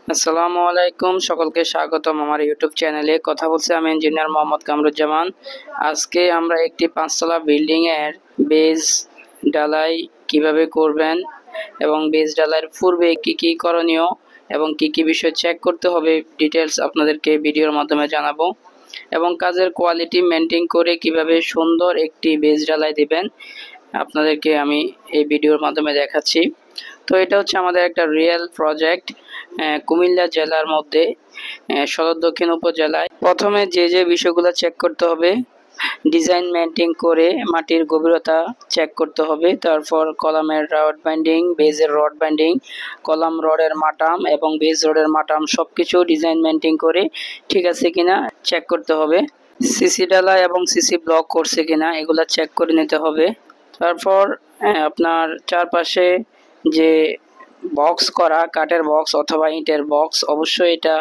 আসসালামু আলাইকুম, সকলকে স্বাগতম আমার ইউটিউব চ্যানেলে। কথা বলছি আমি ইঞ্জিনিয়ার মোহাম্মদ কামরুজ্জামান। আজকে আমরা একটি 5 তলা বিল্ডিং এর বেজ ঢালাই কিভাবে করবেন এবং বেজ ঢালাইয়ের পূর্বে কি কি করণীয় এবং কি কি বিষয় চেক করতে হবে ডিটেলস আপনাদেরকে ভিডিওর মাধ্যমে জানাবো, এবং কাজের কোয়ালিটি মেনটেন করে কিভাবে সুন্দর একটি বেজ ঢালাই দিবেন আপনাদেরকে আমি এই ভিডিওর মাধ্যমে দেখাচ্ছি। তো এটা হচ্ছে আমাদের একটা রিয়েল প্রজেক্ট কুমিল্লা জেলার মধ্যে সদর দক্ষিণ উপজেলায়। প্রথমে যে বিষয়গুলো চেক করতে হবে, ডিজাইন মেনটেন করে মাটির গভীরতা চেক করতে হবে, তারপর কলামের রড বাইন্ডিং, বেজের রড বাইন্ডিং, কলাম রডের মাটাম এবং বেজ রডের মাটাম সবকিছু ডিজাইন মেনটেন করে ঠিক আছে কিনা চেক করতে হবে। সিসি ডালা এবং সিসি ব্লক করছে কিনা এগুলা চেক করে নিতে হবে। তারপর আপনার চারপাশে যে বক্স করা কাঠের বক্স অথবা ইটের বক্স, অবশ্যই এটা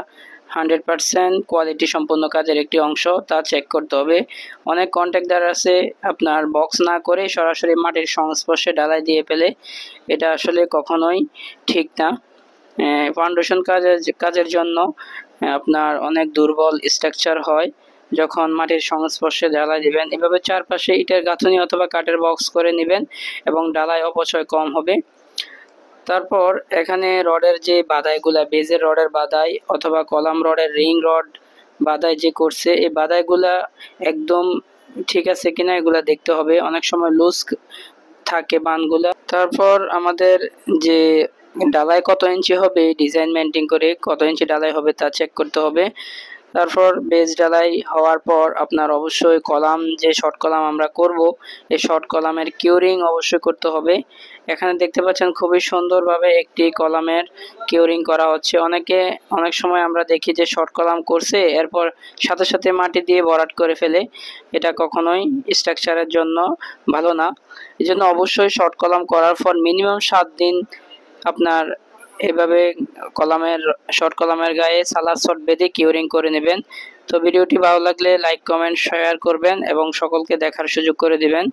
100% কোয়ালিটি সম্পন্ন কাজের একটি অংশ, তা চেক করতে হবে। অনেক কন্ট্রাক্টর আছে আপনার বক্স না করে সরাসরি মাটির সংস্পর্শে ঢালাই দিয়ে ফেলে, এটা আসলে কখনোই ঠিক না। ফাউন্ডেশন কাজের জন্য আপনার অনেক দুর্বল স্ট্রাকচার হয় যখন মাটির সংস্পর্শে ঢালাই দিবেন। এভাবে চারপাশে ইটের গাঁথুনি অথবা কাঠের বক্স করে নেবেন এবং ঢালাই অপচয় কম হবে। তারপর এখানে রডের যে বাদাইগুলা, বেজের রডের বাদাই অথবা কলাম রডের রিং রড বাদাই যে করছে, এই বাদাইগুলা একদম ঠিক আছে কিনা এগুলা দেখতে হবে। অনেক সময় লুজ থাকে বানগুলা। তারপর আমাদের যে ডালাই কত ইঞ্চি হবে, ডিজাইন মেনটেন করে কত ইঞ্চি ডালাই হবে তা চেক করতে হবে। তারপর বেজ ঢালাই হওয়ার পর আপনার অবশ্যই কলাম, যে শর্ট কলাম আমরা করব, এই শর্ট কলামের কিউরিং অবশ্যই করতে হবে। এখানে দেখতে পাচ্ছেন খুবই সুন্দরভাবে একটি কলামের কিউরিং করা হচ্ছে। অনেক সময় আমরা দেখি যে শর্ট কলাম করছে, এরপর সাথে সাথে মাটি দিয়ে ভরাট করে ফেলে, এটা কখনোই স্ট্রাকচারের জন্য ভালো না। এই জন্য অবশ্যই শর্ট কলাম করার পর মিনিমাম 7 দিন আপনার এভাবে শর্ট কলামের গায়ে সালাদ শট বেঁধে কিউরিং করে নেবেন। তো ভিডিওটি ভালো লাগলে লাইক কমেন্ট শেয়ার করবেন এবং সকলকে দেখার সুযোগ করে দিবেন।